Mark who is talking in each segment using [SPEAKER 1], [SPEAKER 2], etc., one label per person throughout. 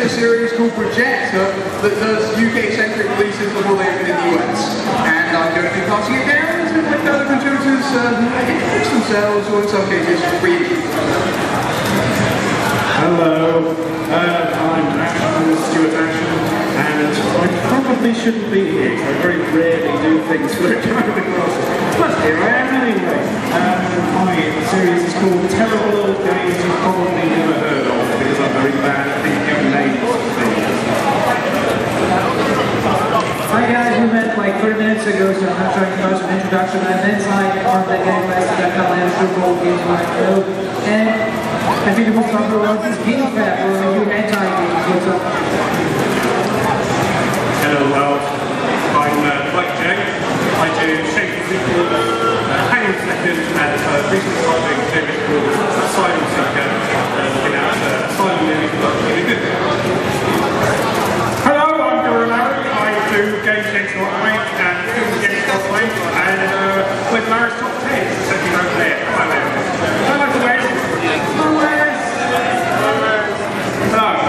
[SPEAKER 1] Series called Projector that does UK-centric releases of all over the US. And I'm going to be passing it down to my fellow contributors introduce themselves, or in some cases, reintroduce themselves.
[SPEAKER 2] Hello, I'm Stuart Ashton, and I probably shouldn't be here. I very rarely do things that come across. But here I am anyway. My series is called Terrible Old Games You've Probably Never Heard Of, because I'm very bad at thinking of names of things.
[SPEAKER 3] Hi guys, we met like 30 minutes ago, so I'm not trying to do an introduction. I'm inside on the game list that kind of Super Bowl games like know. And I think the most popular one is Game Fat, or a new anti-game. What's up?
[SPEAKER 2] Hello, well, I'm Blackjack. I do shape sequel, hanging second, and recently starting a series called Asylum Seeker, looking at asylum movies in a good way. Hello, I'm Guru Larry. I do Game Shakes Not Weight and Film Games Not Weight, and with Larry's Top 10, sitting over there. Hi there. Hello, Wes. Hello, Wes. Hello.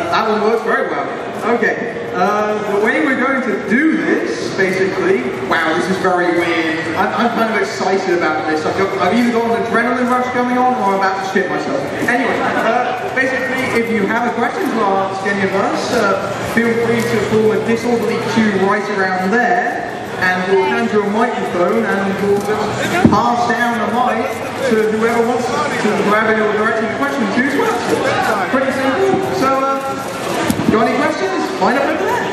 [SPEAKER 1] That one works very well. Okay, the way we're going to do this, basically, wow, this is very weird. I'm kind of excited about this. I've either got an adrenaline rush going on, or I'm about to shit myself. Anyway, basically, if you have a question to ask any of us, feel free to form a disorderly queue right around there, and we'll hand you a microphone, and we'll just pass down the mic to whoever wants to grab it or direct your question to answer. Pretty simple. So, got any questions? Line up over there.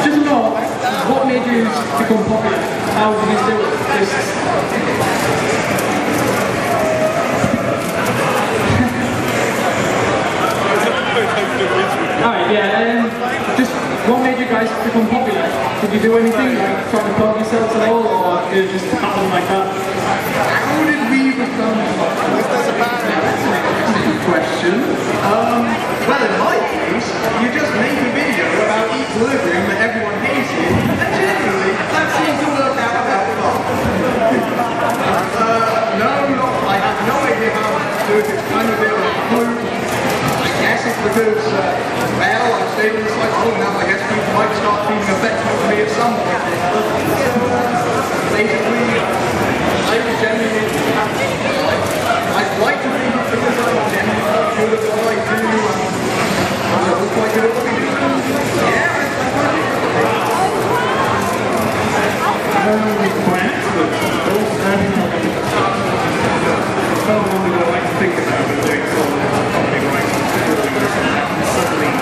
[SPEAKER 3] Just know, what made you become popular? How did you do this? Alright, yeah, just what made you guys become popular? Did you do anything, like try to promote yourselves at all, or did it just happen like that?
[SPEAKER 1] How did we become popular? That's an interesting question. Well, in my case, you just make a video about equilibrium that everyone hates it, and generally, that seems to work out about fun. I have no idea how to do it. It's kind of a bit of a fluke. I guess it's because, well, I've stayed on this like long enough. I guess people might start feeling affection for me at some point. Basically, I was genuinely, I'd like to think it's because I'm genuinely good at what I do, and I was quite good at what I do. Yeah, that's quite good.
[SPEAKER 2] What I like to think about when doing something like suddenly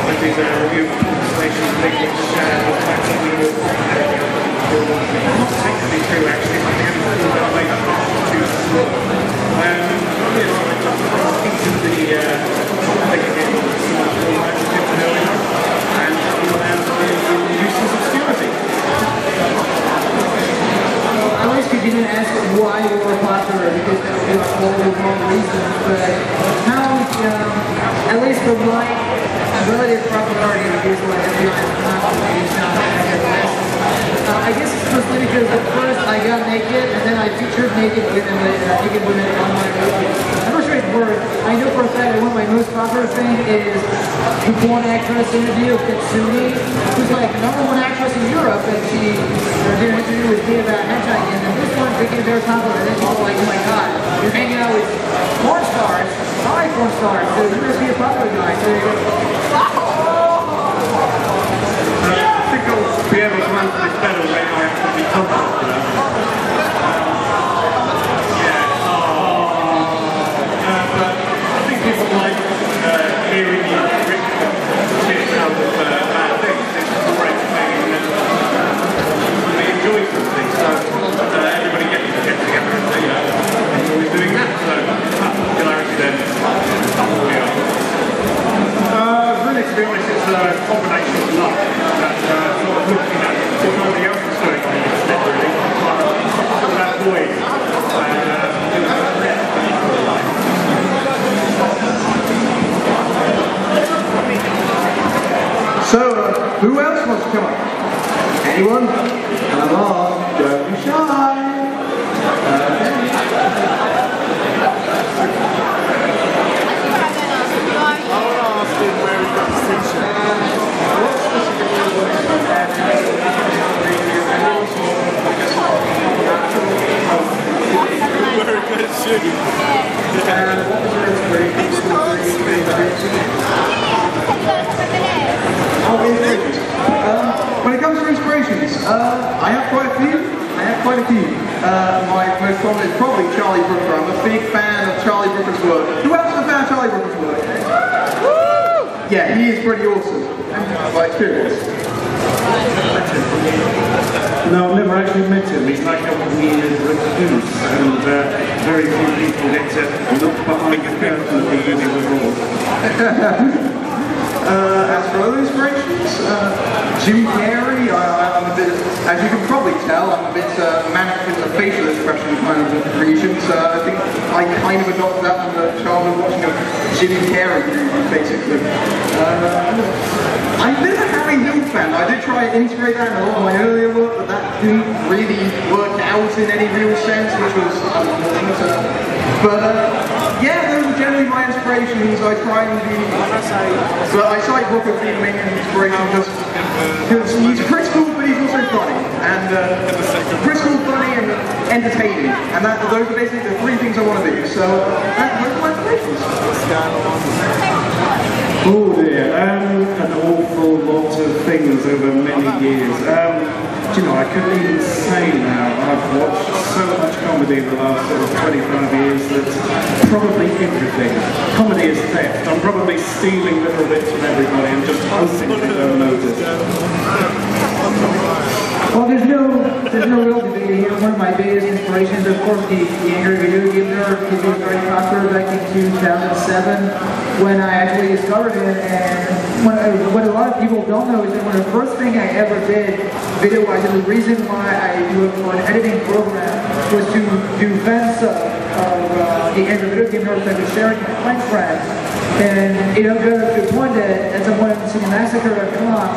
[SPEAKER 2] when these review conversations links share the fact that we will not technically true actually, I think it's a way to too slow. Into the topic again, so much more I just get to know enough, and we'll have the uses of security.
[SPEAKER 3] At least you didn't ask why you were popular, because that would be like all the wrong reasons, but how, at least for my relative popularity, because like everyone is not I guess it's mostly because at first I got naked, and then I featured naked women on my movie. I'm not sure it's worth. I know for a fact that one of my most popular things is the porn actress interview of Katsuni, who's like #1 actress in Europe, and she did an interview with me about hentai, and this one became very popular, and then people were like, oh my god, you're hanging out with porn stars, sorry porn stars, so you must be a popular guy, so you go,
[SPEAKER 1] wants to come up? Anyone? Come on, don't be shy. When it comes to inspirations, I have quite a few. My most common is probably Charlie Brooker. I'm a big fan of Charlie Brooker's work. Who else is a fan of Charlie Brooker's work? Yeah, he is pretty awesome, by experience.
[SPEAKER 2] No, I've never actually met him. He's like a weird recluse, and very few people get to look behind the curtain of the universe.
[SPEAKER 1] As for other inspirations, Jim Carrey, I'm a bit, as you can probably tell, I'm a bit manic with the facial expression kind of regions. I think I kind of adopted that from the childhood watching of Jim Carrey movies, basically. I'm a bit of a Harry Hill fan. I did try to integrate that in a lot of my earlier work, but that didn't really work out in any real sense, which was unfortunate. Yeah, those are generally my inspirations. I try and be... But I cite Brooker being the main inspiration because he's critical, but he's also funny. And critical, funny, and entertaining. And those are basically the three things I want to do. So those are my inspirations.
[SPEAKER 2] Oh dear, an awful lot of things over many years. Do you know, I couldn't even say now. I've watched so much comedy in the last sort of 25 years that probably everything. Comedy is theft. I'm probably stealing little bits from everybody and just hoping they don't notice.
[SPEAKER 3] Well, there's no real debate here. One of my biggest inspirations, of course, the Angry Video Game Nerd, because he was very popular back in 2007 when I actually discovered it. And what a lot of people don't know is that one of the first thing I ever did video-wise, and the reason why I do it for an editing program was to do fan sub of the Angry Video Game Nerd that I was sharing with my friends. And it got to the point that at some point in the massacre.com,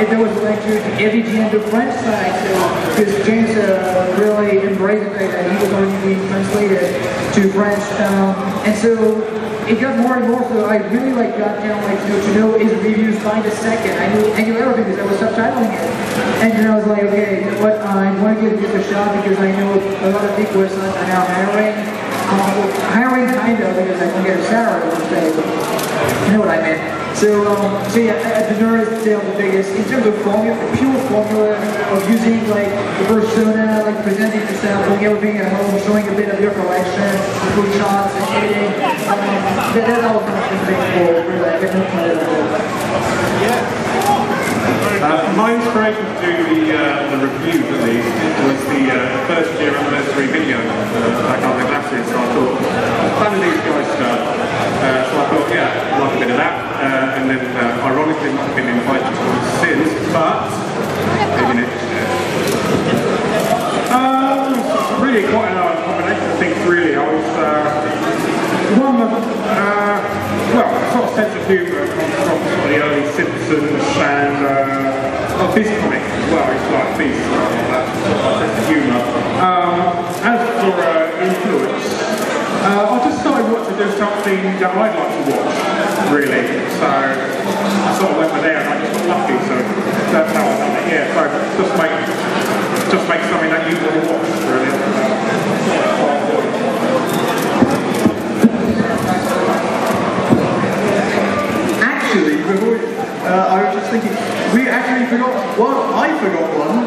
[SPEAKER 3] if there was a link to the EVGN the French side, because James really embraced the fact that he was going to be translated to French, and so it got more and more. So I really got down to know his reviews by the second. I knew everything because I was subtitling it, and then I was like, okay, you know what? I want to give this a shot because I know a lot of big websites are now hiring. Hiring kind of because I can get a salary per se. You know what I meant. So yeah, the Nerd is still the biggest in terms of formula, the pure formula of using the persona, presenting yourself, doing everything at home, showing a bit of your collection, good shots and editing. That's all kind of thing for
[SPEAKER 2] my inspiration to do the reviews at least was the first year anniversary video back on the glasses. So I thought, fan of these guys' stuff. So I thought, yeah, I'd like a bit of that. And then ironically not been invited to it since, but maybe next year. Really quite a combination of things really. I was well, sort of sense of humour comes from the early Simpsons and this comic as well. It's like this sense of humour. As for influence, I just started wanting to do something that I'd like to watch, really. So I sort of went with there and I just got lucky. So that's how I done it. Yeah. So just make something that you want to watch, really.
[SPEAKER 1] I was just thinking, we actually forgot one. I forgot one.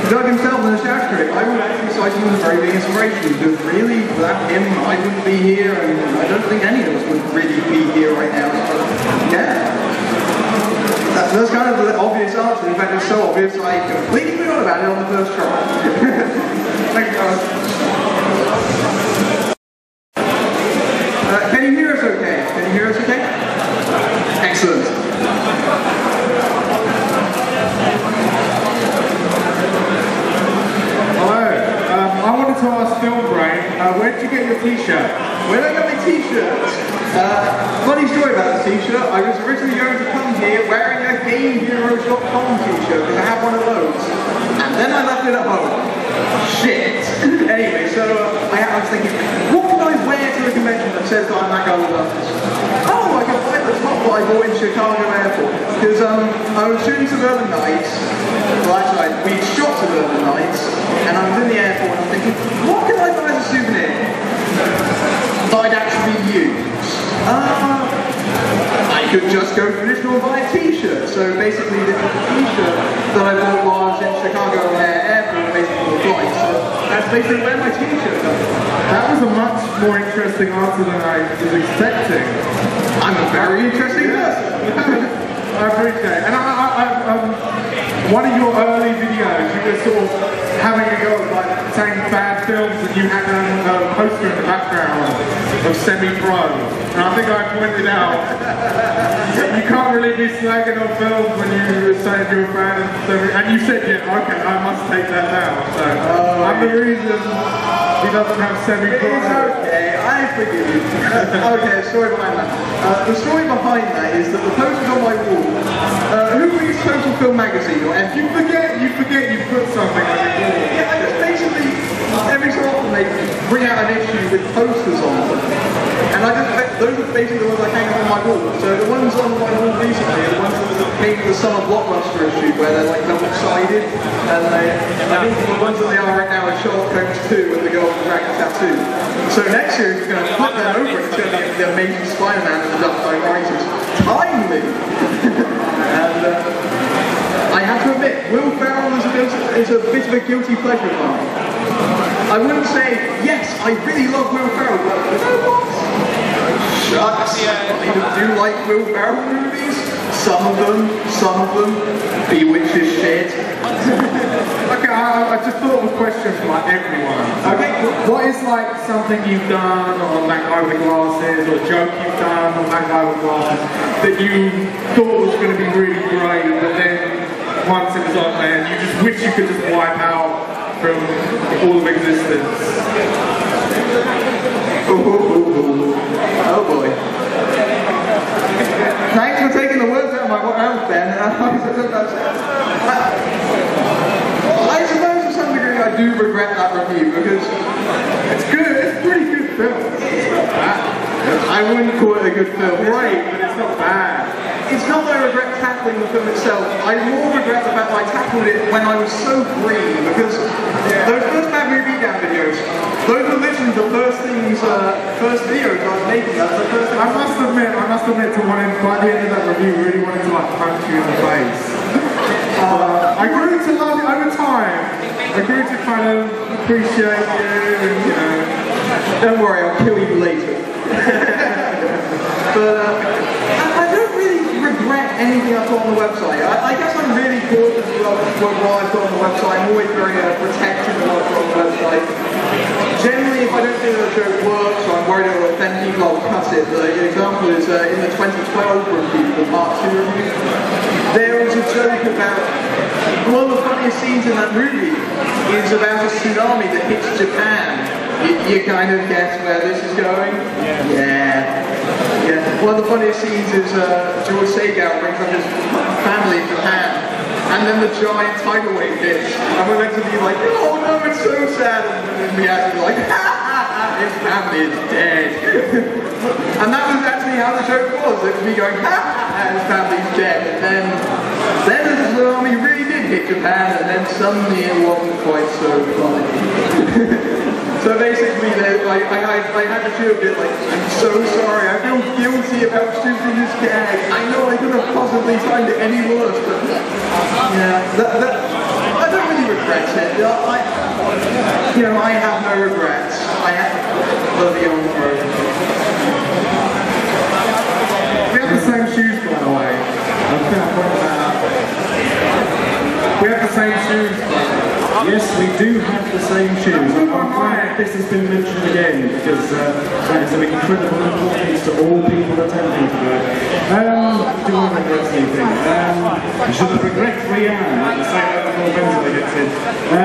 [SPEAKER 1] Doug himself in the Shaft Critic. I would actually cite him as a very big inspiration because really, without him, I wouldn't be here, and I don't think any of us would really be here right now. So, yeah. That's kind of the obvious answer. In fact, it's so obvious I completely forgot about it on the first try. Thank you, guys. Can you hear us okay? Can you hear us okay? Excellent.
[SPEAKER 2] Hello. I wanted to ask Phil Brain where did you get your t-shirt?
[SPEAKER 1] When I got my t-shirts, funny story about the t-shirt, I was originally going to come here wearing a GameHeroes.com t-shirt, because I have one of those. And then I left it at home. Shit. Anyway, so I was thinking, what can I wear to a convention that says that I'm that guy with guns? Oh, I can buy the top that I bought in Chicago Airport. Because I was shooting Suburban Nights. Well, actually, we shot Suburban Nights, and I was in the airport and I'm thinking, what can I buy as a souvenir that I'd actually use? I could just go traditional and buy a t-shirt. So basically, this is a t-shirt that I bought while I was in Chicago Airport, basically for flight. So that's basically where my t-shirt comes from.
[SPEAKER 2] That was a much more interesting answer than I was expecting.
[SPEAKER 1] I'm a very interesting person.
[SPEAKER 2] I appreciate it. And one of your early videos, you were sort of having a go at like saying bad films, and you had a poster in the background of Semi-Pro. And I think I pointed out you can't really be slagging on films when you were saying you're a fan of Semi-Pro. And you said, yeah, okay, I must take that down. So I'm the reason he doesn't have Semi-Pro.
[SPEAKER 1] It's okay, I forgive you. Okay, story behind that. The story behind that is that the poster's on my wall. Who reads Total Film Magazine? Or
[SPEAKER 2] You forget you put something on your wall.
[SPEAKER 1] Yeah, I just basically, every so often they bring out an issue with posters on them. And those are basically the ones I hang on my wall. So the ones on my wall recently are the ones that came with the Summer Blockbuster issue, where they're like double-sided. And I think the ones that they are right now are Sherlock Holmes 2 and the girl with the dragon tattoo. So next year, if you're going to flip that over, it's going to be the Amazing Spider-Man and the Dark Knight Rises. Timely! And I have to admit, Will Ferrell is a bit of a guilty pleasure of mine. I wouldn't say, yes, I really love Will Ferrell, but you know what? Shucks, I do like Will Ferrell movies. Some of them, Bewitched is shit.
[SPEAKER 2] Okay, I just thought of a question for like everyone.
[SPEAKER 1] Okay.
[SPEAKER 2] What is like something you've done on That Guy with the Glasses, or a joke you've done on That Guy with the Glasses, that you thought was going to be really great, but then once it was on there, you just wish you could just wipe out from all of existence?
[SPEAKER 1] Oh boy. Thanks for taking the words out of my mouth, Ben. I suppose to some degree I do regret that review, because it's good, it's a pretty good film. It's not bad. I wouldn't call it a good film.
[SPEAKER 2] Great, but it's not bad.
[SPEAKER 1] It's not that I regret tackling the film itself. I more regret the fact that I tackled it when I was so green, because those first Bad Movie Down videos, those were literally the first things, first videos I was making. That was the first thing.
[SPEAKER 2] I must admit to wanting, by the end of that review, really wanted to like punch you in the face. I grew to love it over time. I grew to kind of appreciate you, and you know.
[SPEAKER 1] Don't worry, I'll kill you later. But I don't really regret anything I've got on the website. I guess I'm really cautious about what I've got on the website. I'm always very protective of what I've got on the website. Generally, if I don't think that a joke works, or I'm worried it will offend people, I'll cut it. The example is in the 2012 review, the Part 2 review, there was a joke about, one of the funniest scenes in that movie is about a tsunami that hits Japan. You kind of guess where this is going? Yeah. One of the funniest scenes is George Segal brings up his family in Japan, and then the giant tidal wave hits, and we're meant to be like, oh no, it's so sad, and then we actually like, ha ha ha, his family is dead. And that was actually how the joke was. It was me going, ha ha ha, his family's dead, and then the tsunami really did hit Japan, and then suddenly it wasn't quite so funny. So basically, I had to feel a bit like, I'm so sorry, I feel guilty about shooting this gag. I know I could have possibly timed it any worse, but yeah, I don't really regret it. I have no regrets. I have the young road.
[SPEAKER 2] We have the same shoes, by the way. I was going to point that out. We have the same shoes, by the way.
[SPEAKER 4] Yes, we do have the same shoes. I'm glad this has been mentioned again, because that is of incredible importance to all people attending today. Do I regret anything? Je ne regrette rien, like the same before Benjamin gets in. I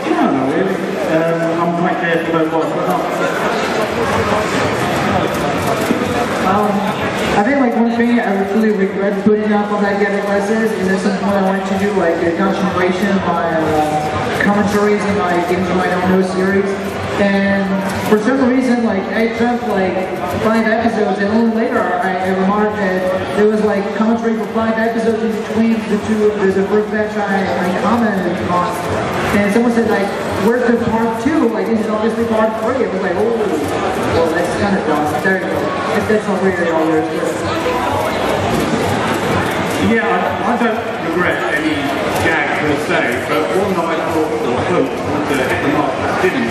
[SPEAKER 4] don't know really. I'm quite careful about what I put up.
[SPEAKER 3] I think like one thing I would really regret putting up on that Get Aggressive is at some point I wanted to do like a continuation of my commentaries in my Games of My Don't Know series. And for some reason, like I jumped like 5 episodes, and only later I remarked that there was like commentary for 5 episodes in between the first batch I commented on. And someone said like, "Where's the part 2? Like this is obviously part 3." I was like, "Oh, well that's kind of dumb." There you go. That's not really all there is to it.
[SPEAKER 2] Yeah, I don't regret any gag per se, but one that I thought or hoped would hit the mark that didn't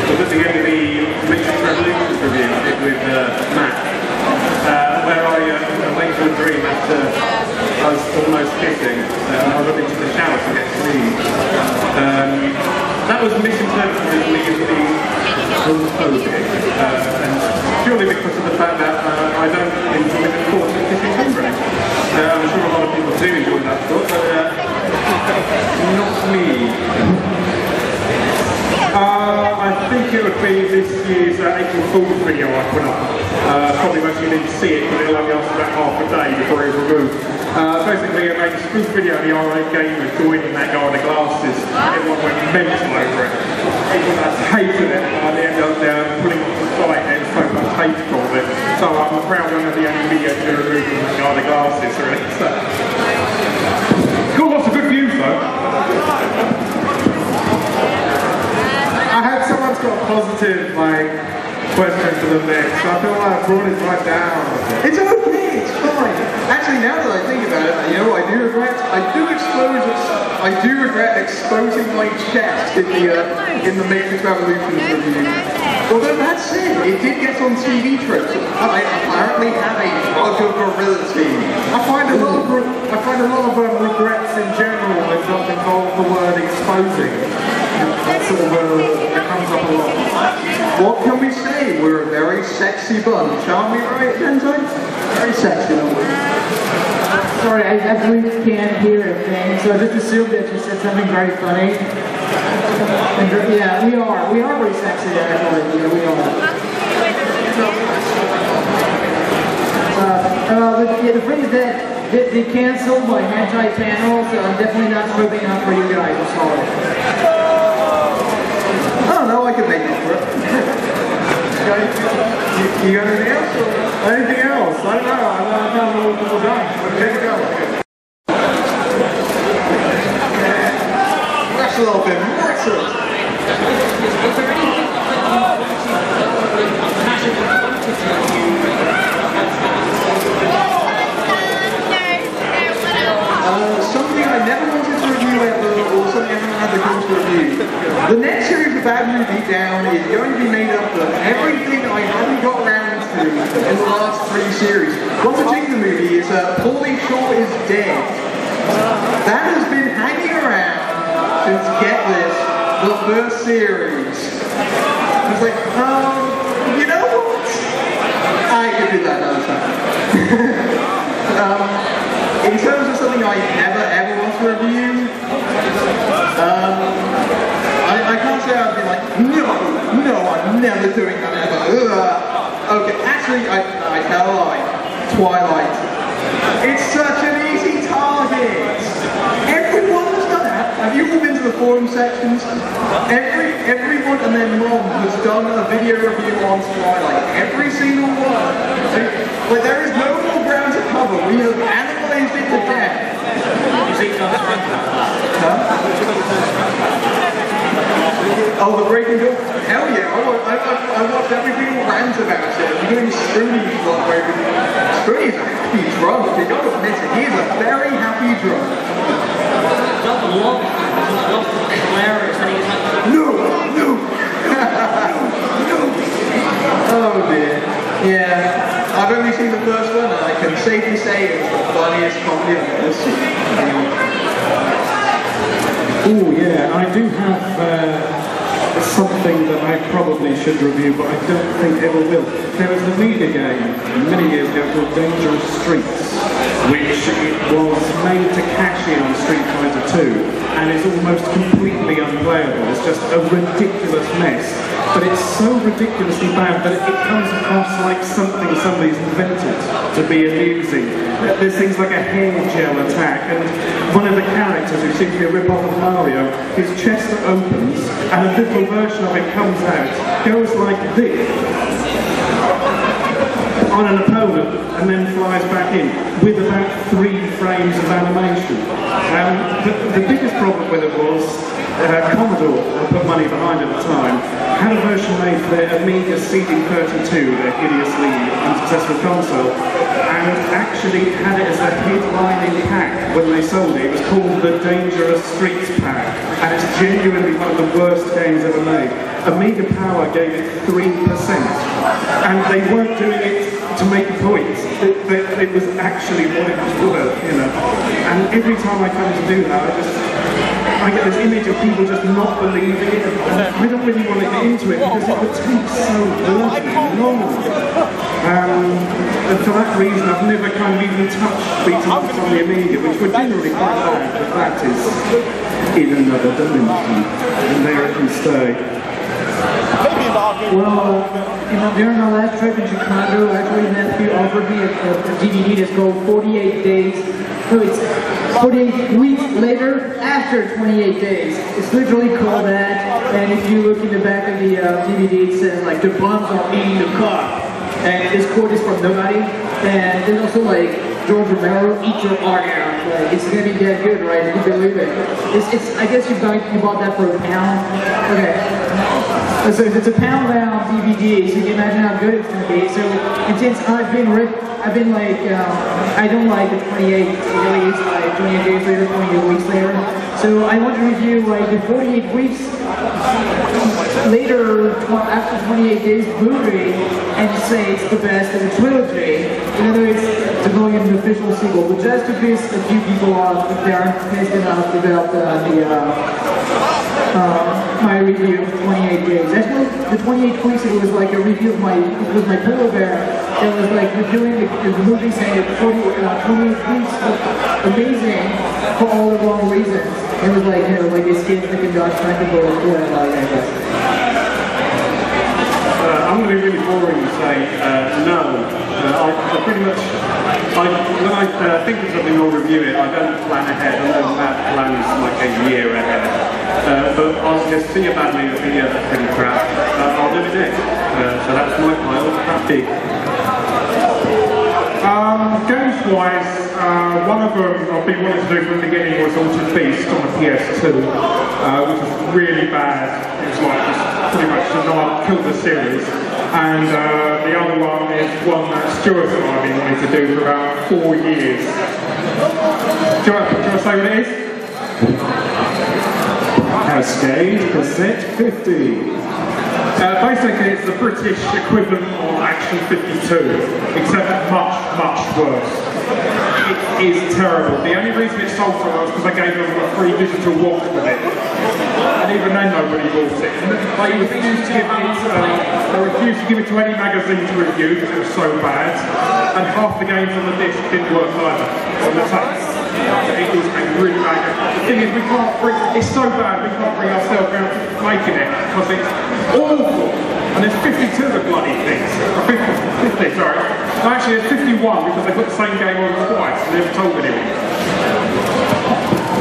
[SPEAKER 2] was at the end of the Matrix Revolutions review I did with Matt, where I went to a dream after I was almost kissing, and I went into the shower to get clean. That was misinterpreted as me as being homophobic, and purely because of the fact that I don't enjoy the thought of kissing children. I'm sure a lot of people do enjoy that thought, but not me. I think it would be this year's April Fool's video I put up. Probably most of you didn't see it, but it'll only last about half a day before it was removed. Basically, I made a spoof video of the RA gamer joining that guy with the glasses. Everyone went mental over it. People hated it, and I ended up putting it on the site and so much hate for it. So I'm proud I'm the only video to remove that guy with the glasses, really. So. Got lots of good views though. I hope someone's got a positive question for them next. I feel like I brought it right down.
[SPEAKER 1] It's okay, it's fine. Actually, now that I think about it, you know, I do regret exposing my chest in the Matrix Revolutions review. Although that said, it did get on TV tropes. I apparently have a bug of virility.
[SPEAKER 4] I find a lot of regrets in general that don't involve the word exposing. That sort of it comes up a lot.
[SPEAKER 1] What can we say? We're a very sexy bunch, aren't we, right, Gentai? Very sexy, aren't we?
[SPEAKER 3] Sorry, I really can't hear a thing, so I just assumed that you said something very funny. Yeah, we are very sexy, actually. Yeah, we are. The thing is that they canceled my hentai panel, so I'm definitely not moving up for you guys. I'm sorry.
[SPEAKER 1] No, I can make it for it. You got anything else?
[SPEAKER 4] Anything else? I don't know. I don't know what we're done.
[SPEAKER 1] Okay, go. Rest a little bit. Excellent. Something I never wanted to review ever, or something I haven't had the chance to review. The next series of Bad Movie Down is going to be made up of everything I haven't got around to in the last 3 series. One particular movie is Pauly Shore is Dead. That has been hanging around since, get this, the first series. I was like, you know what? I could do that another time. In terms of something I never ever want to review, I can't say I've been like, no, I'm never doing that ever. Okay, actually, I tell a lie. Twilight. It's such an easy target. Everyone has done that. Have you all been to the forum sections? Everyone and their mom has done a video review on Twilight. Every single one. Like, there is no more ground to cover. We have analyzed it to death. Oh, the Breaking Dawn? Hell yeah! I watched every single rant about it. I'm doing Spoonie's one where Spoonie's a happy drunk. You gotta admit it. He is a very happy drunk. No! Oh dear. Yeah. I've only seen the first one, and I can safely say it's the funniest comedy I've ever seen.
[SPEAKER 4] Oh yeah, I do have something that I probably should review, but I don't think ever will. There was a Amiga game many years ago called Dangerous Streets. which was made to cash in on Street Fighter 2, and is almost completely unplayable. It's just a ridiculous mess, but it's so ridiculously bad that it comes across like something somebody's invented to be amusing. There's things like a hair gel attack, and one of the characters, who seems to be a rip-off of Mario, his chest opens, and a little version of it comes out, goes like this on an opponent, and then flies back in with about 3 frames of animation. The biggest problem with it was Commodore, who put money behind at the time, had a version made for their Amiga CD32, their hideously unsuccessful console, and actually had it as a headlining pack when they sold it. It was called the Dangerous Streets Pack, and it's genuinely one of the worst games ever made. Amiga Power gave it 3%, and they weren't doing it to make a point. It was actually what it was worth, you know. And every time I come to do that, I get this image of people just not believing it. I don't really want to get into it because it would take so bloody long. And for that reason, I've never kind of even touched beat 'em ups on the Amiga, which were generally quite bad, but that is in another dimension, and there it can stay.
[SPEAKER 3] Well, during our last trip in Chicago, actually Matthew offered me a DVD that's called 48 Days. No, it's 48 weeks later after 28 days. It's literally called that, and if you look in the back of the DVD, it says like, the bombs are eating the car. And this quote is from nobody, and there's also like, George Romero, eat your heart out. Like, it's gonna be that good, right? You believe it. I guess you bought that for £1. Okay. So if it's a £1 DVD, so you can imagine how good it's gonna be. So, and since I've been like, I don't like the 28 release, like 28 days later, 28 weeks later. So I want to review like the 48 weeks later, after 28 days movie, and say it's the best of the trilogy. In other words, to go into an official sequel. But just to piss a few people off, if they aren't pissed enough about my review of 28 days. Actually, the 28 weeks, it was like a review of my pillow bear. It was like reviewing the movie, saying that 28 weeks was amazing for all the wrong reasons. It was like, you know, like Escape from the Dodge Practical or whatever.
[SPEAKER 4] I'm going to be really boring and say no. I pretty much, when I think of something or review it, I don't plan ahead. I don't have plans like a year ahead. But I'll just see a bad movie, a pretty crap, I'll do it next. So that's my pile, that big.
[SPEAKER 2] Games-wise, one of them I've been wanting to do from the beginning was Altered Beast on the PS2, which was really bad. It was like just pretty much killed the series. And the other one is one that Stuart and I have been wanting to do for about 4 years. Do you want to say what it is?
[SPEAKER 4] Cascade Cassette 50.
[SPEAKER 2] Basically, it's the British equivalent of Action 52, except much, much worse. It is terrible. The only reason it sold so well was because I gave them a free digital watch with it. And even then nobody bought it. They refused to give it to any magazine to review because it was so bad. And half the games on the disc didn't work either, on the tape. It is a really bad game. The thing is, it's so bad we can't bring ourselves around to making it because it's awful. And there's 52 of the bloody things. 50, sorry. No, actually there's 51 because they put the same game on twice and never told anyone.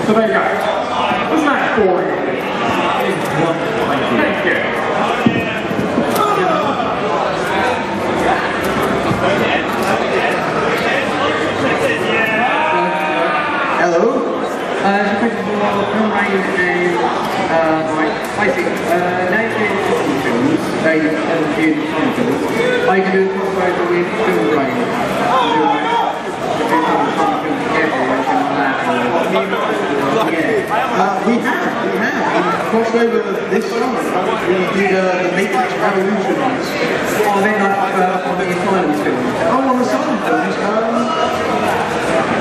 [SPEAKER 2] So there you go. Wasn't that boring? Thank you.
[SPEAKER 1] Hello?
[SPEAKER 3] First of all, I'm writing the name, I think, 1950 films, they in titles. I can do a crossover with film writing.
[SPEAKER 1] We have crossed over this summer. We did the Matrix Revolutions.
[SPEAKER 3] Oh, they're not on the Silence films.
[SPEAKER 1] Oh, on the Silent films.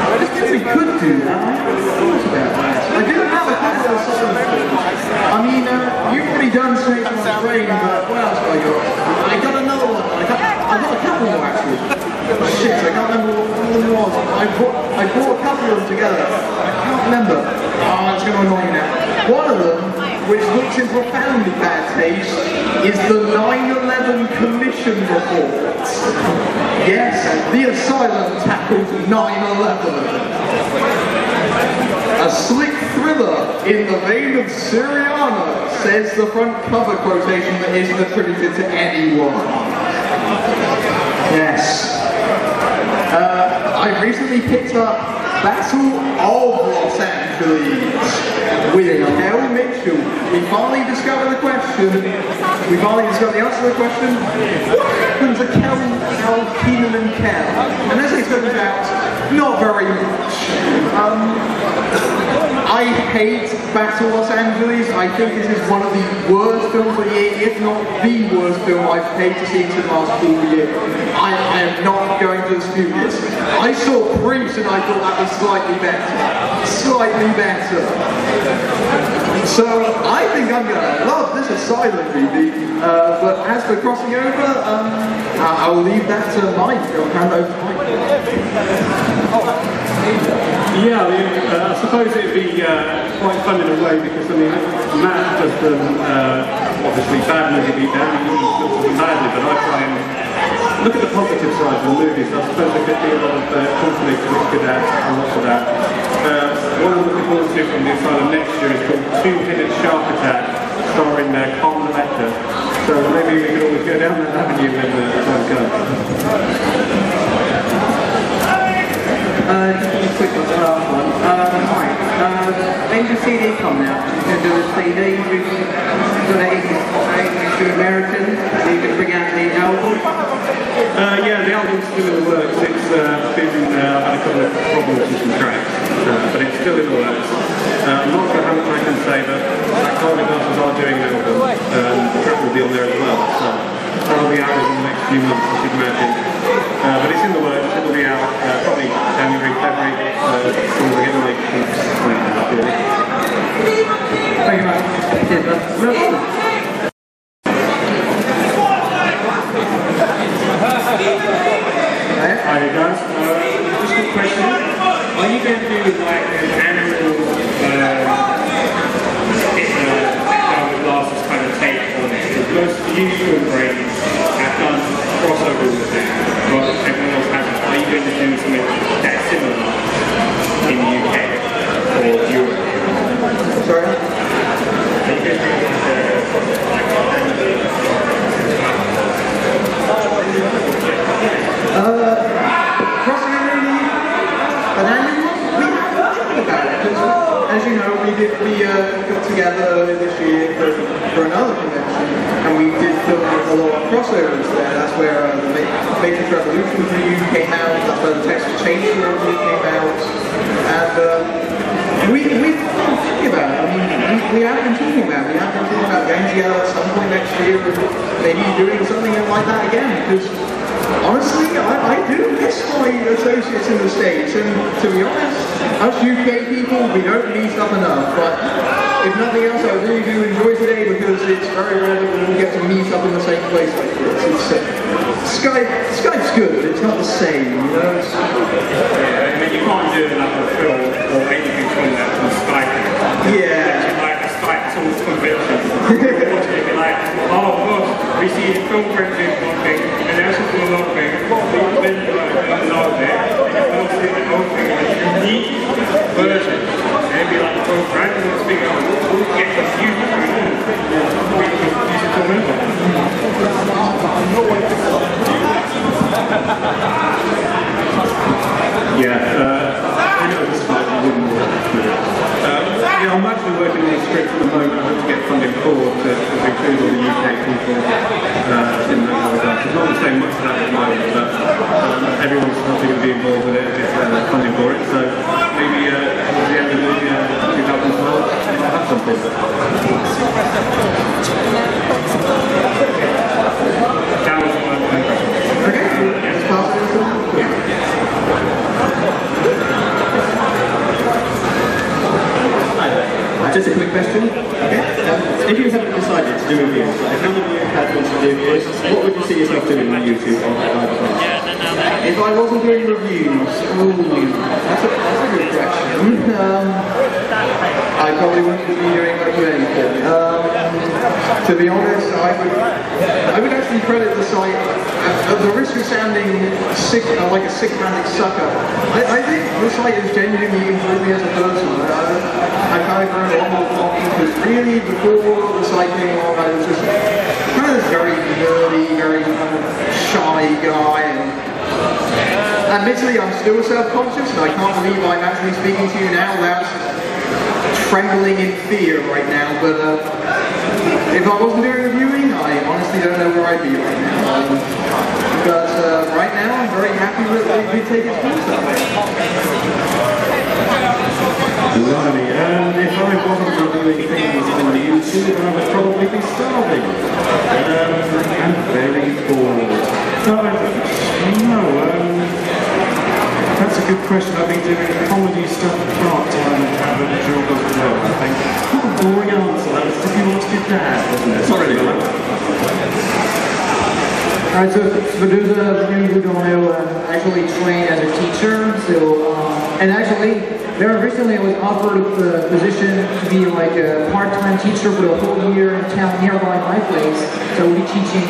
[SPEAKER 1] I just think we could do that. I haven't thought about that. I do have a couple of Silent films. I mean, you've already done Snake on the Brain, but what else have I got? I got another one. I got a couple more actually. Shit, I can't remember what was. I brought a couple of them together. I can't remember. Oh, it's going to annoy me now. One of them, which looks in profoundly bad taste, is the 9/11 Commission report. Yes, the asylum tackled 9/11. A slick thriller in the vein of Syriana, says the front cover quotation that isn't attributed to anyone. Yes. I recently picked up Battle of Los Angeles with Kel Mitchell. We finally discovered the question. We finally discovered the answer to the question. What happened to Kel, Keenan and Kel? And as it turns out, not very much. I hate Battle Los Angeles. I think this is one of the worst films of the year, if not the worst film I've paid to see in cinemas all year. I am not going to dispute this. I saw Priest and I thought that was slightly better. Slightly better. So I think I'm going to love this Asylum movie. But as for crossing over, I will leave that to Mike. I'll hand over to Mike.
[SPEAKER 4] Yeah, I suppose it'd be quite fun in a way because, I mean, Matt does them obviously bad movie beat down, he looks at them badly, but I try and look at the positive side of the movies. I suppose there could be a lot of conflict which could add a lot to that. One I'm looking forward to from the Asylum next year is called Two-Headed Shark Attack, starring Carmen Electra. So maybe we could always go down that avenue when the time comes.
[SPEAKER 3] Just a quick one, the last one. When's the CD come out? You're going to do a CD, you've got to American, so you can bring out the album?
[SPEAKER 4] Yeah, the album's still in the works. It's been had a couple of problems with some tracks, but it's still in the works. I'm not sure how much I can say, but Carnivals are doing an album. The track will be on there as well, so that'll be out in the next few months, as you can imagine. But it's in the works. It'll be out probably January, February, as soon as I get my kinks cleaned up, really.
[SPEAKER 3] Thank you, mate. Cheers,
[SPEAKER 2] Hi guys, just a question. Are you going to do like an annual glasses kind of take on it? Because most usual brands have done crossover with it, but everyone else hasn't. Are you going to do something that's similar in the UK or Europe?
[SPEAKER 1] Sorry?
[SPEAKER 2] Are you going to do
[SPEAKER 1] Crossing over an annual? We haven't talked about it, because as you know, we got together earlier this year for another convention, and we did film a lot of crossovers there. That's where the Matrix Revolution review came out, that's where the Text for Change review came out, and we've been thinking about it. I mean, we have been talking about it. We have been thinking about getting together at some point next year and maybe doing something like that again, because honestly, I do miss my associates in the States, and to be honest, us UK people, we don't meet up enough, but if nothing else, I really do enjoy today because it's very rare that we all get to meet up in the same place like this. Skype's good, but it's not the same, you know?
[SPEAKER 2] yeah, I mean, you can't do another film or anything from that from Skype.
[SPEAKER 1] Yeah.
[SPEAKER 2] Like a Skype source convention. You'd be like, oh gosh, we see film printing one thing, and then also do another thing, then another thing, and also the whole thing is a unique version. And it'd be like, oh, random speaking, we'll get confused between them. We should comment on it.
[SPEAKER 4] Yeah, I'm actually working on a script at the moment. I hope to get funding for to include all the UK people in that regard. It's not saying much of that at the moment, but everyone's probably going to be involved with it if there's funding for it. So maybe towards the end of the 2012, we'll have something.
[SPEAKER 2] That was one of my questions.
[SPEAKER 1] Okay, let's pass it on.
[SPEAKER 5] Just a quick question. Okay. If you haven't decided to do reviews, if none of you had wanted to do reviews, what would you see yourself doing on YouTube or live events?
[SPEAKER 1] If I wasn't doing reviews, that's a good question. I probably wouldn't be doing much of anything. To be honest, I would actually credit the site, at the risk of sounding sick, like a sick manic sucker. I think the site has genuinely improved me as a person. I've kind of grown a lot more confident because really before the site came along, I was just kind of this very nerdy, very kind of shy guy. And admittedly, I'm still self-conscious, and I can't believe I'm actually speaking to you now without trembling in fear right now. But if I wasn't doing reviewing, I honestly don't know where I'd be right now. But right now, I'm very happy that we take it through that way.
[SPEAKER 4] Blimey, if I wasn't reviewing things on YouTube, I would probably be starving. And very bored. That's a good question. I've been doing comedy stuff part-time and haven't enjoyed it as well, I think. What a boring answer. That was if you want to be dad, wasn't it? Sorry, Nicola.
[SPEAKER 3] Alright, so for those of you who don't know, I actually train as a teacher, so, and actually, very recently I was offered the position to be like a part-time teacher for a whole year in a town nearby my place, so we'll be teaching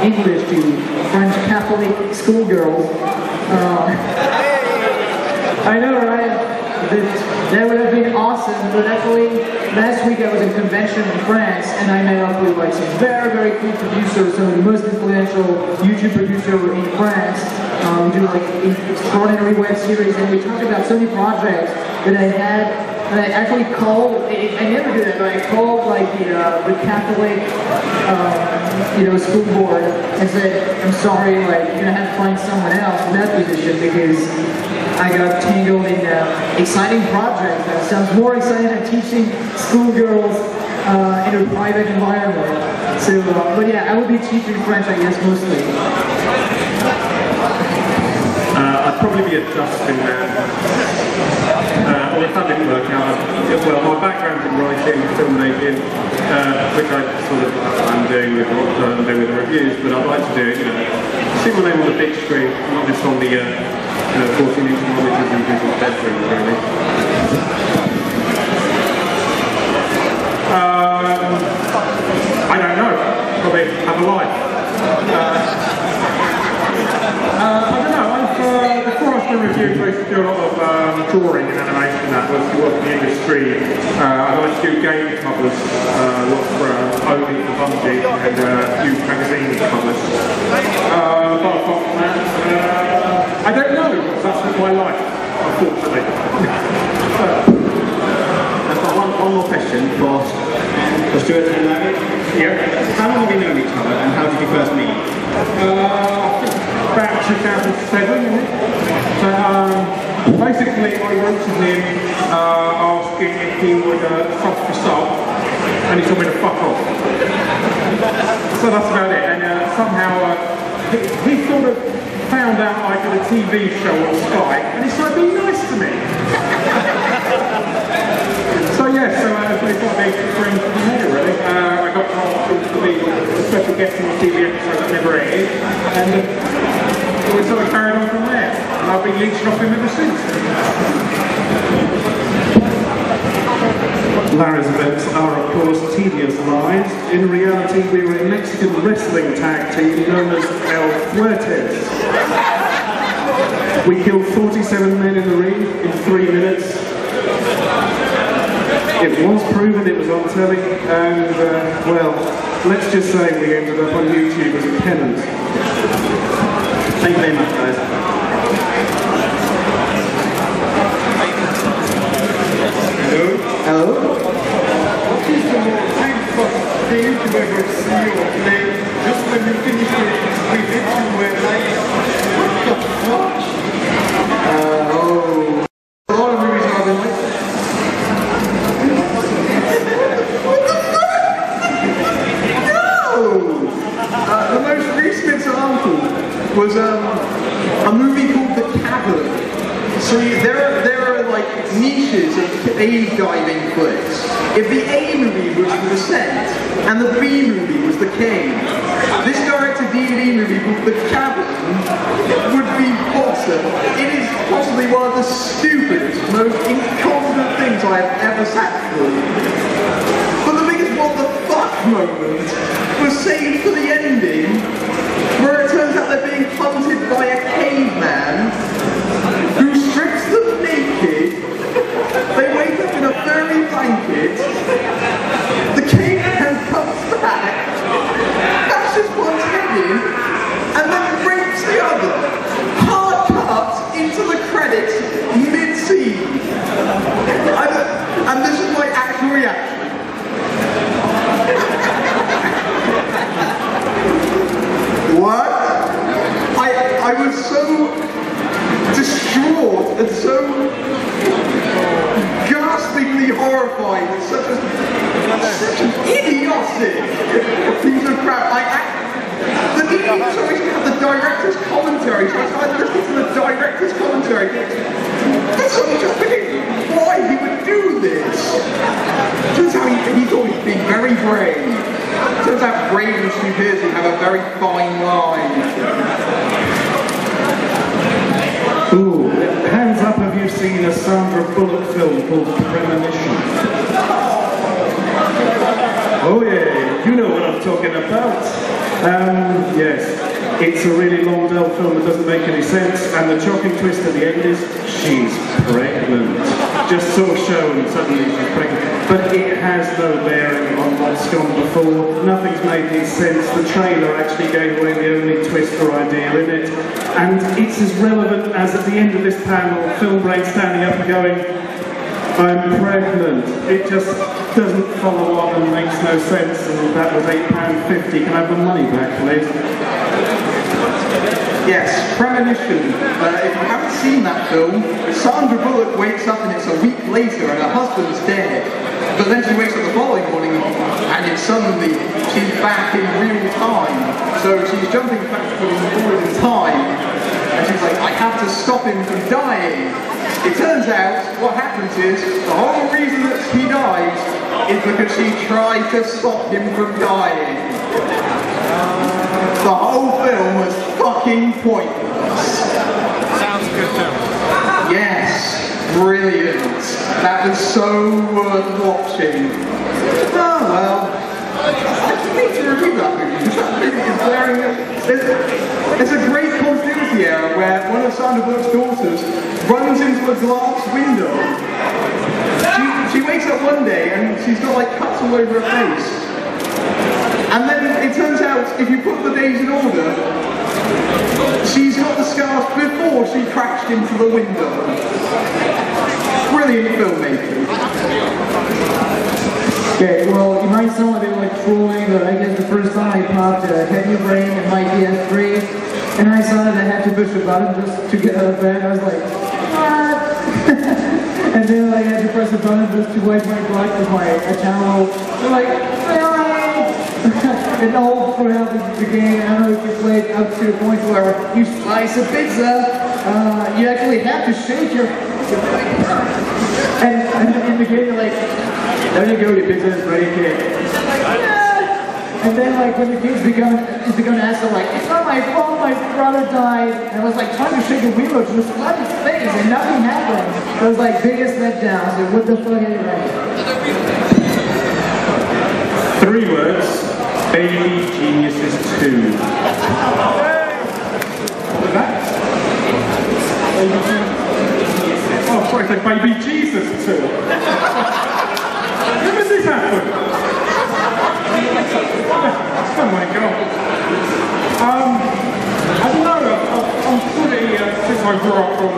[SPEAKER 3] English to French Catholic schoolgirls. I know, right? That would have been awesome, but actually, last week I was at a convention in France, and I met up with like some very, very cool producers, some of the most influential YouTube producers in France. We do like extraordinary web series, and we talked about so many projects that I had, and I actually called, I never do that, but I called like the Catholic, school board and said, I'm sorry, like, you're gonna have to find someone else in that position because I got tangled in exciting projects that sounds more exciting than teaching schoolgirls in a private environment. So, but yeah, I would be teaching French, I guess, mostly.
[SPEAKER 4] I'd probably be a dustbin man. Well, if that didn't work out, well, my background's in writing, filmmaking, which I'm doing with what I'm doing with the reviews, but I'd like to do, see my name on the big screen, not just on the 14-inch monitors in people's bedrooms, really. I don't know. Probably have a life. I don't know. Before I started reviewing, I used to do a lot of drawing and animation. That was working in the industry. I like to do game covers, lots for Bundy for Bundy and a few magazine covers. But apart from that, I don't know. That's not my life, unfortunately.
[SPEAKER 5] I've got one more question for Stuart and Larry.
[SPEAKER 4] Yeah.
[SPEAKER 5] How long have you known each other and how did you first meet?
[SPEAKER 4] About 2007, isn't it? So, basically I wrote to him asking if he would sub for sub, and he told me to fuck off. So that's about it, and somehow he sort of found out I did a TV show on Sky, and he started being nice to me. So yeah, so it's got big friends from here really. I got asked to be a special guest on the TV episode that never aired, and we sort of carried on from there. And I've been leeching off him ever since. Larry's events are of course tedious lives. In reality we were a Mexican wrestling tag team known as El Fuertes. We killed 47 men in the ring in 3 minutes. It was proven, it was on telly, and well, let's just say we ended up on YouTube as a penance.
[SPEAKER 5] Thank you very much, guys.
[SPEAKER 1] Hello? Hello? What is the most painful thing you ever see or play? Just when you finish with it, you were like, what the fuck? A lot of movies I've been like, what the fuck? No! The most recent example was a movie called The Cavern. So there are like niches of cave diving flicks. If the A movie was The Descent and the B movie was The Cave, this direct-to-DVD movie called The Cavern would later, it is possibly one of the stupidest, most incompetent things I have ever sat through. But the biggest what the fuck moment was saved for the ending, where it turns out they're being hunted by a caveman who strips them naked. They wake up in a furry blanket. The caveman comes back, bashes one's head in, and then rapes the other. Hard cut into the credits mid-scene. And this is my actual reaction. What? I was so distraught and so gaspingly horrified at such an idiotic piece of crap. The need to have the director's commentary, so I started listening to the director's commentary. That's sort of just thinking why he would do this. Turns out he's always been very brave. Turns out brave and stupidity have a very fine line.
[SPEAKER 4] Ooh, hands up, have you seen a Sandra Bullock film called Premonition? Oh yeah, you know what I'm talking about. Yes, it's a really long dull film that doesn't make any sense, and the shocking twist at the end is she's pregnant. Just so shown, suddenly she's pregnant. But it has no bearing on what's gone before. Nothing's made any sense. The trailer actually gave away the only twist or idea in it. And it's as relevant as at the end of this panel, Film Brain standing up and going, I'm pregnant. It just doesn't follow on and makes no sense, and that was £8.50. Can I have the money back, please?
[SPEAKER 1] Yes, Premonition. If you haven't seen that film, Sandra Bullock wakes up and it's a week later and her husband's dead. But then she wakes up the following morning and it's suddenly she's back in real time. So she's jumping back forward in time and she's like, I have to stop him from dying. It turns out what happens is the whole reason that he died is because she tried to stop him from dying. The whole film was fucking pointless.
[SPEAKER 6] Sounds good too.
[SPEAKER 1] Yes, brilliant. That was so worth watching. Oh well. I need to review that movie because that movie is wearing there's a great continuity error where one of Sandra Bullock's daughters runs into a glass window. She wakes up one day and she's got like cuts all over her face. And then it turns out, if you put the days in order, she's got the scars before she crashed into the window. Brilliant filmmaking.
[SPEAKER 3] Okay, well, you might sound a bit like trolling, but I guess the first time I popped a Heavy Rain in my PS3, and I saw that I had to push a button just to get out of bed, I was like, what? And then I had to press a button just to wipe my butt with my channel. They're like, alright! And all throughout the game, I don't know if you played up to the point where you slice a pizza, you actually have to shake your and in the game you're like, there you go, your pizza is ready, kid. And then like when the kids begun to ask them like, it's not my fault, my brother died. And I was like trying to shake the wheel to just slap his face and nothing happened. It was like biggest letdown. So what the fuck anyway?
[SPEAKER 4] 3 words, Baby Geniuses 2. What was that? Baby Geniuses. Oh, sorry, it's like Baby Jesus 2. When does this happen? Oh my god. I don't know, I'm pretty, since I grew up on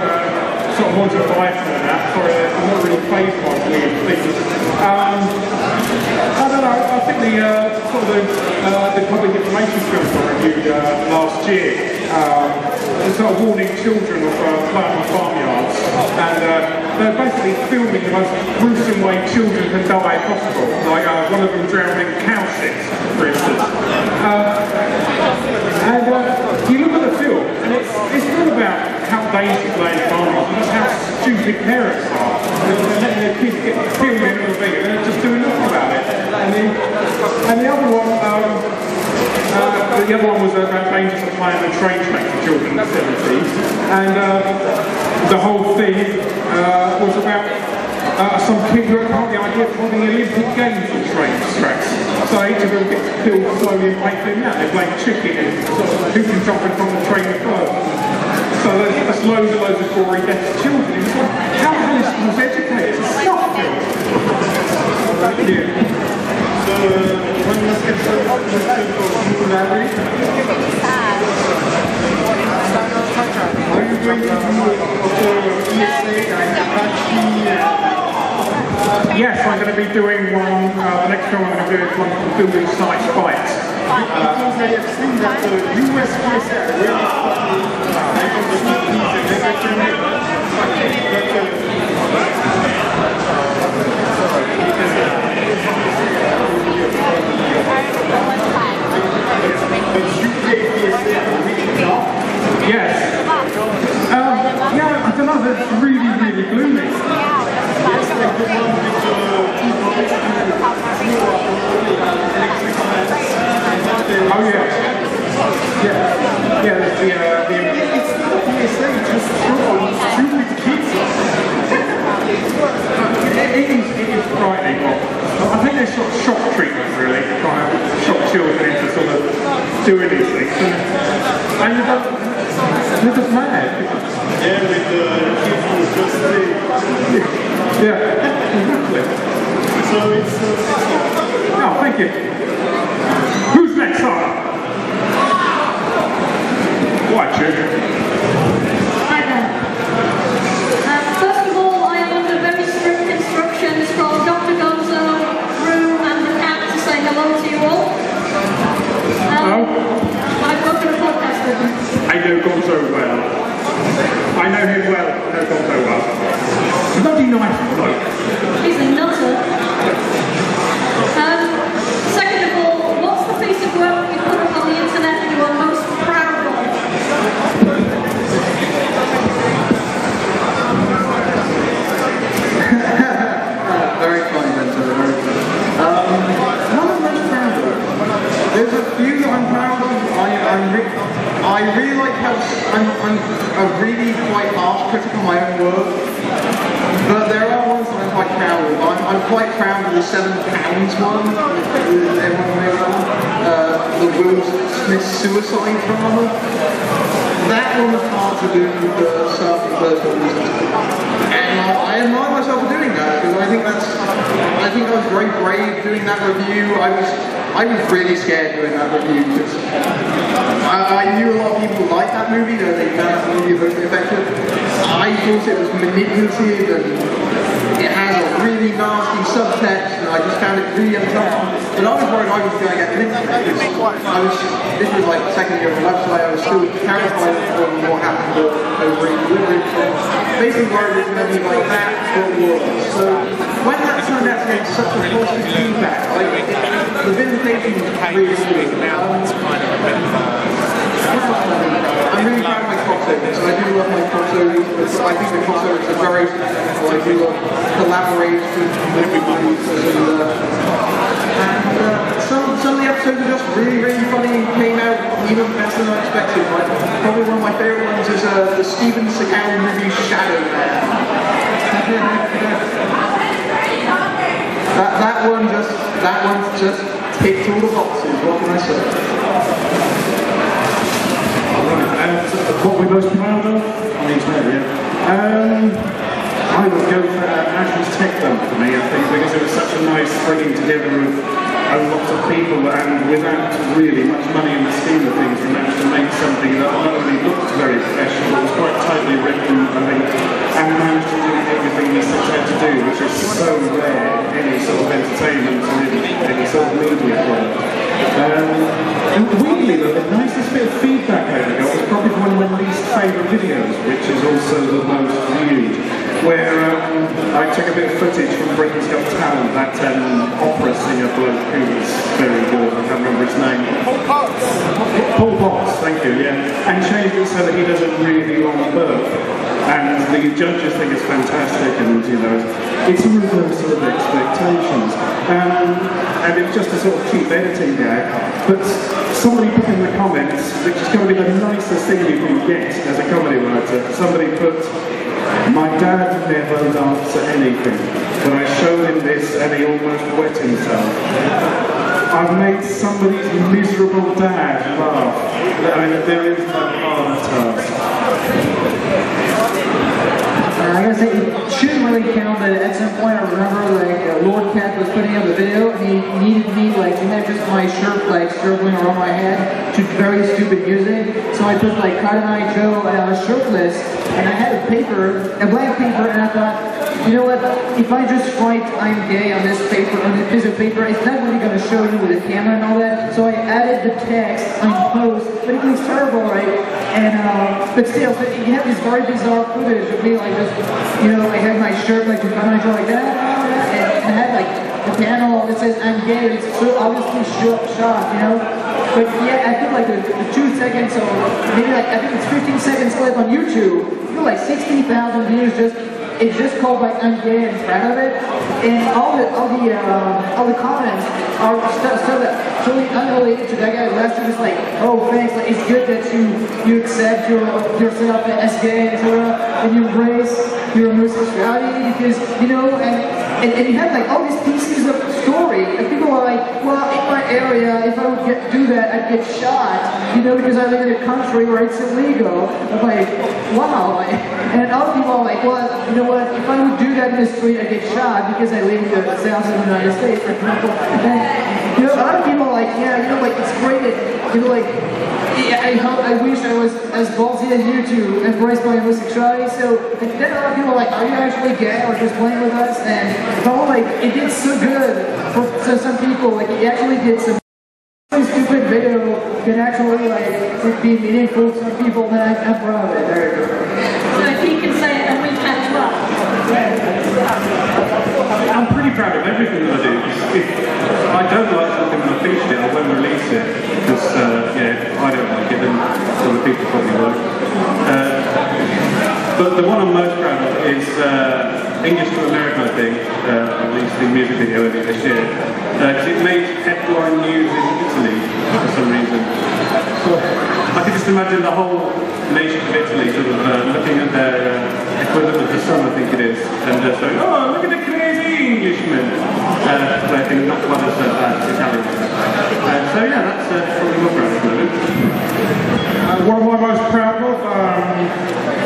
[SPEAKER 4] sort of Monty Python and that, I'm not really phased by weird things. I don't know, I think the public information films I reviewed last year, sort of warning children of playing farmyards, and they're basically filming the most gruesome way children can die possible, like one of them drowning cow shit, for instance. And you look at the film, and it's not about how dangerous laying farmyards, it's how stupid parents are. They're letting their kids get killed in the thing, and they're just doing nothing about it. And the other one was about dangerous
[SPEAKER 2] supplying the train tracks for children in the 70s, and the whole thing was about some kid who had got the idea of holding the Olympic Games on train tracks. So each of them gets killed slowly and waiting out. They're playing chicken and sort of who can jump in from the train first. So there's loads and loads of gory deaths of children. It's like, how the hell is schools educated? It's a snuff film. Thank you.
[SPEAKER 4] So, one last question for you, Larry. Are you going to do ESA and Apache?
[SPEAKER 2] Yes, I'm going to be doing one, the next film I'm going to do is one called Building Sites Bites.
[SPEAKER 4] Because I have seen that the US ESA are really funny, like on the movies and everything. But UK ESA are really not.
[SPEAKER 2] Yes. Yeah, I don't know, they're really, really gloomy.
[SPEAKER 4] Yes, like the one with the two boys
[SPEAKER 2] Oh yeah. Yeah,
[SPEAKER 4] it's not PSA, just stupid kids.
[SPEAKER 2] It is frightening. I think there's sort of shock treatment really, to try and shock children into sort of doing these things. And they're just mad.
[SPEAKER 4] Yeah, with the kids who just say.
[SPEAKER 2] Yeah, exactly.
[SPEAKER 4] So it's
[SPEAKER 2] Oh, thank you. Who's next, Sarah? Watch it.
[SPEAKER 7] Hi there. First of all, I am under very strict instructions from Dr. Gonzo, Room and the cat to say hello to you all.
[SPEAKER 2] Hello?
[SPEAKER 7] I've got a podcast with him.
[SPEAKER 2] I know Gonzo well. I know him well. I know Gonzo well. Bloody nice bloke.
[SPEAKER 7] He's a nutter. Second of all, what's the piece of work you put up on the internet that you are most proud of?
[SPEAKER 1] Very funny, Vincent, very funny. What am I most proud of? There's a few that I'm proud of. I really like how I'm a really quite harsh critic of my own work, but there are ones that I'm quite proud of. I'm quite proud of the £7 one, everyone knows that, the Will Smith suicide drama. That one was hard to do for certain personal reasons, and I admire myself for doing that because I think I was very brave doing that review. I was really scared doing that review because I knew a lot of people liked that movie, though they found that movie very effective. I thought it was manipulative and it has a really nasty subtext, and I just found it really uncomfortable. But I was worried I was going to get linked to it because this was like the second year of the website. I was still terrified of what happened over in delivery. Basically worried it was going to be like that, but worse. So when that turned out to get such a positive feedback, the vindication was really good. I'm really proud of my crossovers. I do love my crossovers. I think the crossovers are very successful. I do love collaboration with everybody. And some of the episodes are just really, really funny and came out even better than I expected. Probably one of my favourite ones is the Steven Seagal movie Shadow Man. That one just ticked all the boxes. What can I say?
[SPEAKER 2] What we're most proud of on the internet, yeah. I would go for Ash's Tech Dump for me, I think, because it was such a nice bringing together of a lot of people, and without really much money in the scheme of things, we managed to make something that not only looked very professional, but was quite tightly written, I think, and managed to do everything we set out to do, which is so rare in any sort of entertainment and any sort of media product. And weirdly, the nicest bit of feedback I ever got was probably one of my least favourite videos, which is also the most viewed, where I took a bit of footage from Britain's Got Talent, that opera singer bloke who was very good, I can't remember his name. Paul Potts, thank you, yeah. And changed it so that he does a really long burp. And the judges think it's fantastic, and you know, it's a reversal of expectations.
[SPEAKER 4] And it was just a sort of cheap editing gag. But somebody put in the comments, which is going to be the nicest thing you can get as a comedy writer, somebody put, "My dad never laughs at anything, but I showed him this and he almost wet himself." I've made somebody's miserable dad laugh. I mean, there is no harder task.
[SPEAKER 3] I gotta say, it shouldn't really count, but at some point I remember like Lord Cat was putting up the video and he needed me like to have just my shirt like circling around my head to very stupid music. So I put like Cotton Eye Joe shirtless, and I had a blank paper, and I thought, you know what, if I just write "I'm gay" on this paper, on this piece of paper, it's not really going to show you with a camera and all that. So I added the text on post, but it was terrible, right? And but still, so you have this very bizarre footage of me like just, you know, I had my shirt like with Bundy like that, and I had like the panel that says "I'm gay." It's so obviously shot, you know. But yeah, I feel like the 2 seconds or maybe like I think it's 15 seconds clip on YouTube. I feel like 60,000 views just. It's just called like "I'm gay" and proud of it, and all the comments are stuff that totally unrelated to that guy. The rest are just like, "Oh, thanks. Like, it's good that you accept yourself as gay and you embrace your homosexuality because you know." And you have like all these pieces of story, and people are like, "Well, in my area, if I would do that, I'd get shot, you know, because I live in a country where it's illegal." I'm like, wow. And other people are like, "Well, you know what? If I would do that in the street, I'd get shot because I live in the south of the United States, for example." And you know, other people are like, "Yeah, you know, like it's great that, you know, like I wish I was as ballsy as you to embrace my homosexuality." So then other people are like, "Are you actually gay or just playing with us?" And oh, like it did so good for some people. Like it actually did some stupid video can actually like be meaningful to some people. And I'm proud of it. There you go.
[SPEAKER 7] So if he can say it, then we can as well.
[SPEAKER 2] I'm pretty proud of everything that I do. If I don't like something when I finish it, I won't release it because I don't like it, then other people probably won't. But the one I'm most proud of is English to America, I think, at least the music video earlier this year. Because it made headline news in Italy for some reason. So I can just imagine the whole nation of Italy sort of looking at their equivalent of the sun, I think it is, and saying, "Oh, look at the crazy Englishman." But I think not quite as bad as Italian. So yeah, that's probably more proud of the moment.
[SPEAKER 4] What am I most proud of?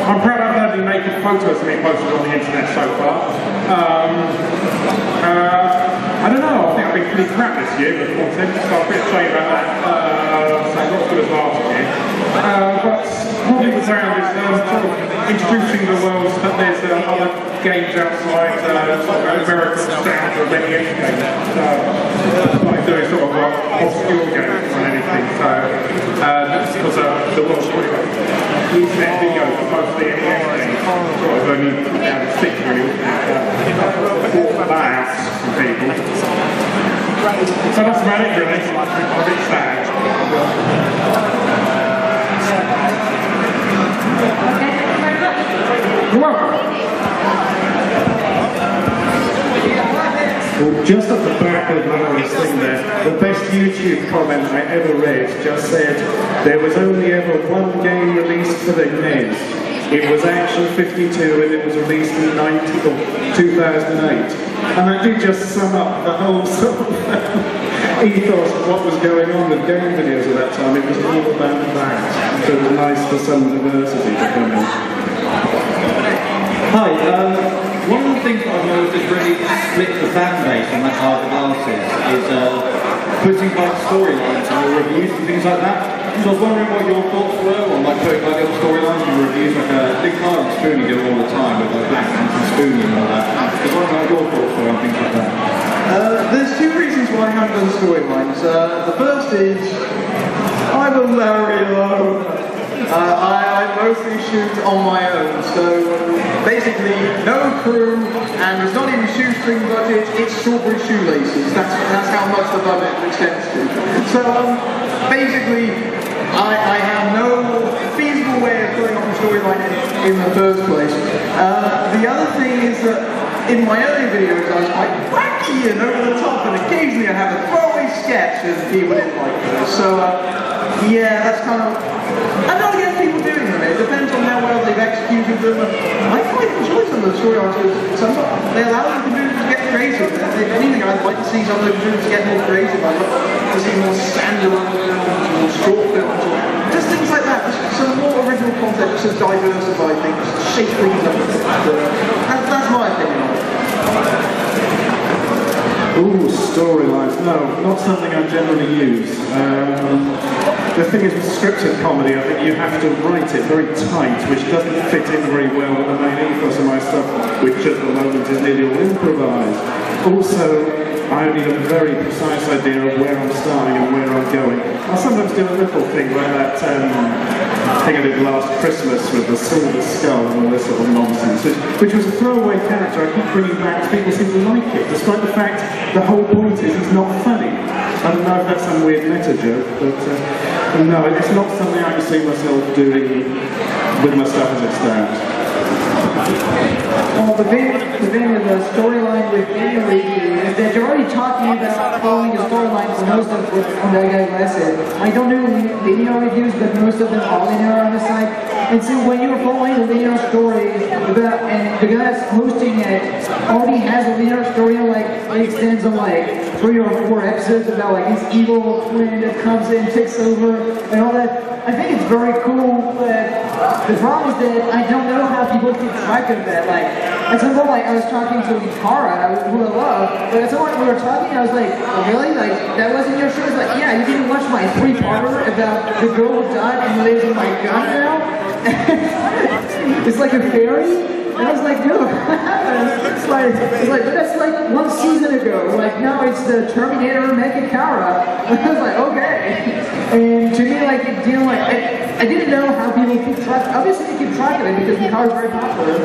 [SPEAKER 4] I'm proud I've had the naked photos of me posted on the internet so far. I don't know, I think I've been pretty crap this year with content, so I'm a bit ashamed about that. So not as good as last year. But what it was around is sort of introducing the world that there's other games outside American sound or any games. Like doing sort of obscure games or anything. So because the world's pretty much internet videos for mostly any games. So I've only put down 6 really. 4 buyouts from people. So that's about it really. I'm a bit sad. You're welcome. Well, just at the back of Larry's thing there, the best YouTube comment I ever read just said, "There was only ever one game released for the NES. It was Action 52 and it was released in 2008. And that did just sum up the whole sort of ethos of what was going on with game videos at that time. It was all about that. So it was nice for some diversity to come in.
[SPEAKER 5] Hi, one of the things that I've noticed has really split the fan base on that side of the glasses is putting like storylines in your reviews and things like that. So I was wondering what your thoughts were on like putting like little storylines in your reviews, like a big Carl and Spoonie do all the time with like Black and Spoonie and all that. I was wondering what your thoughts were on things like that.
[SPEAKER 1] There's 2 reasons why I haven't done storylines. The first is I'm a Larry alone. I mostly shoot on my own, so basically no crew, and it's not even shoestring budget, it's strawberry shoelaces. That's how much the budget extends to. So basically I have no feasible way of putting on a storyline in the first place. The other thing is that in my earlier videos I was quite wacky and over the top, and occasionally I have a throwaway sketch and people didn't like those. So yeah, that's kind of, I'm not against people doing them, it depends on how well they've executed them. I quite enjoy some of the story arcs, they allow the computers to get creative. If anything, I'd like to see some of the computers get more creative. I'd like to see more standalone films, more short films, or just things like that. Some more original content just to diversify things, shake things up. That's my opinion on it.
[SPEAKER 4] Ooh, storylines. No, not something I generally use. The thing is with scripted comedy, I think you have to write it very tight, which doesn't fit in very well with the main ethos of my stuff, which at the moment is nearly all improvised. Also, I need a very precise idea of where I'm starting and where I'm going. I'll sometimes do a little thing like that thing I did last Christmas with the silver skull and all this sort of nonsense, which was a throwaway character I keep bringing back. People seem to like it, despite the fact the whole point is it's not funny. I don't know if that's some weird meta joke, but no, it's not something I can see myself doing with my stuff as it stands.
[SPEAKER 3] Well, the thing with the storyline with any review is that you're already talking about following a storyline for most of what that guy last said. I don't do linear reviews, but most of them are linear on the site. And so when you're following a linear story about, and the guy that's hosting it already has a linear story, like it extends on like 3 or 4 episodes about like his evil twin that comes in, takes over, and all that. I think it's very cool, but the problem is that I don't know how people keep track of that. Like, at some point, like, I was talking to Tara, who I love, but at some point we were talking, I was like, oh, really? Like, that wasn't your show? I was like, yeah, you didn't watch my 3-parter about the girl who died and lives in my gun now? It's like a fairy? And I was like, dude, it's like, but that's like 1 season ago. Like, now it's the Terminator Mecha Kara. I was like, okay. And to me, like, you know, like, I didn't know how people keep track. Obviously, they keep track of it because the car is very popular.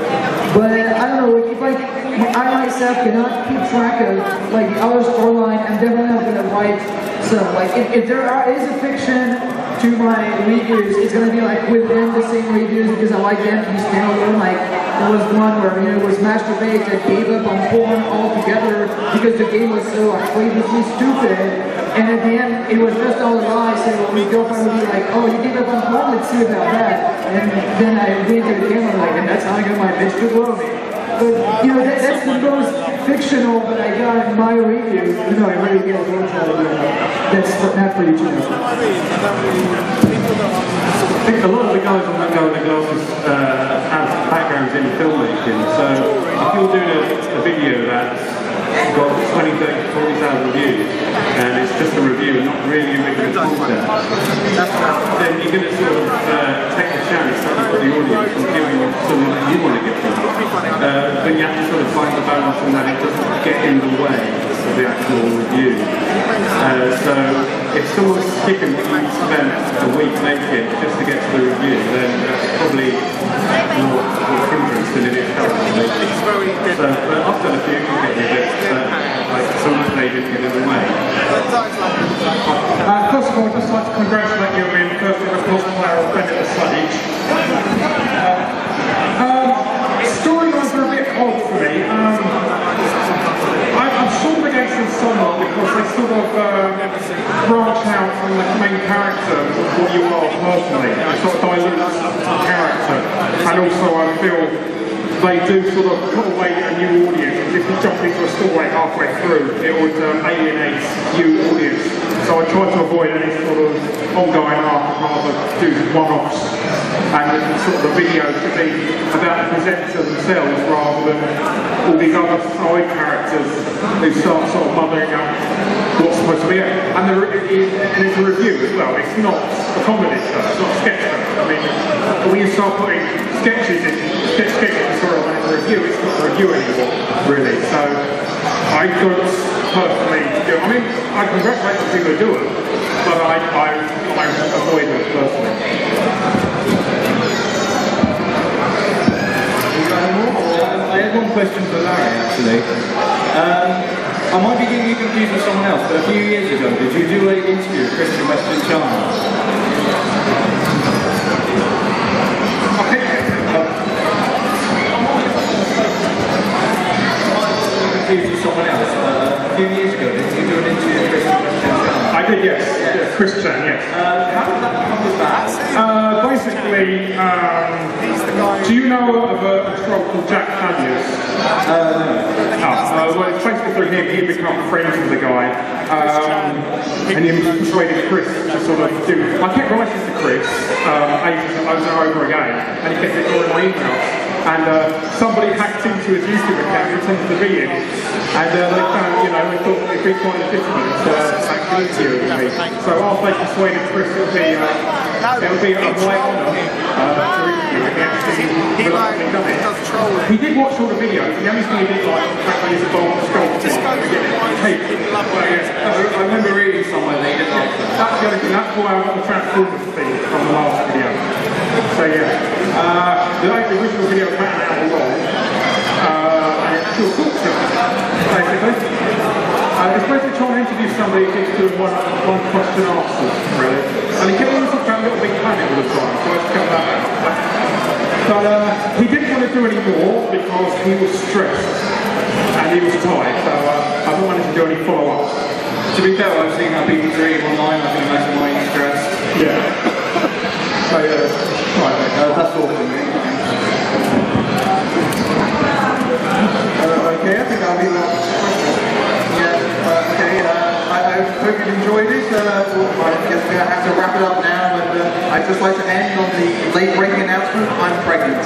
[SPEAKER 3] But I don't know, if like, I myself cannot keep track of like the other storyline, I'm definitely not gonna write some. Like, if there is a fiction to my reviews, it's gonna be like within the same reviews because I like them to be standalone. Like, there was one where, you know, it was Masturbate that gave up on porn altogether because the game was so outrageously stupid. And at the end, it was just all a lie, so my girlfriend would be like, oh, you gave up on porn, let's see about that. And then I went to the camera like, and that's how I got my bitch to blow me. But, you know, that's the most fictional that I got in my reviews. You know, I really get a little that's not for you to know.
[SPEAKER 4] I think a lot of the guys on that Golden Glasses have backgrounds in filmmaking, so if you're doing a video that's got 20, 30, 40,000 views, and it's just a review and not really original content, then you're going to sort of take a chance for the audience and give you something that you want to get from it. But you have to sort of find the balance and that it doesn't get in the way of the actual review. So if someone's skipping what you spent a week making just to get to the review, then that's probably more hindrance than it is help. So, but I've done a few reviews that like some pages get in the way.
[SPEAKER 2] First of all, I'd just like to congratulate you on being the first ever cosplayer of Bennett Sage. Storylines are a bit odd for me. I'm sort of against them somewhat because they sort of branch out from the main character of what you are personally. They sort of dilute the character. And also I feel they do sort of put away a new audience. If you jump into a story halfway through, it would alienate new audience. So I try to avoid any sort of ongoing arc, rather do one-offs. And sort of the video should be about the presenters themselves rather than all these other side characters who start sort of mothering up what's supposed to be. And it's a review as well. It's not a comedy show, it's not a sketch show. I mean, when you start putting sketches in, sketches when it's a review, it's not a review anymore, really. So I don't personally do it. I mean, I congratulate the people who do it, but I avoid it personally.
[SPEAKER 5] I had one question for Larry, actually. I might be getting you confused with someone else, but a few years ago, did you do an interview with Christian Western China?
[SPEAKER 2] Chris Chan, yes.
[SPEAKER 5] How did that come about?
[SPEAKER 2] Basically, do you know of a troll called Jack Thaddeus? Well, it's basically through him, he become friends with the guy, and he persuaded Chris to sort of do. I kept writing to Chris ages over and over again, and he kept ignoring my emails. And somebody hacked into his YouTube account and pretended to be him. And they found, they thought it'd be quite legitimate to actually interview with me. So after they persuaded Chris, it would be a my honour to interview him. He actually reluctantly done it. He did watch all the videos. The only thing he didn't like was the fact that he's a bomb sculpting. I remember reading somewhere that he didn't like that. That's the only thing. That's why I got the Transformers thing from the last video. So yeah, the original video was about an hour long, and it's still talks to us, basically. It's basically trying to interview somebody who keeps doing one question answers, really. And he kept himself around a little big panic all the time, so I just kept that out. But he didn't want to do any more because he was stressed, and he was tired, so I didn't want to do any follow-ups.
[SPEAKER 5] To be fair, I've seen how people read online, I can imagine why you're stressed.
[SPEAKER 2] Yeah. So yeah,
[SPEAKER 5] That's all for me.
[SPEAKER 1] Okay, I think I'll be the I hope you enjoyed it. I guess we're going to have to wrap it up now, but I'd just like to end on the late breaking announcement: I'm pregnant.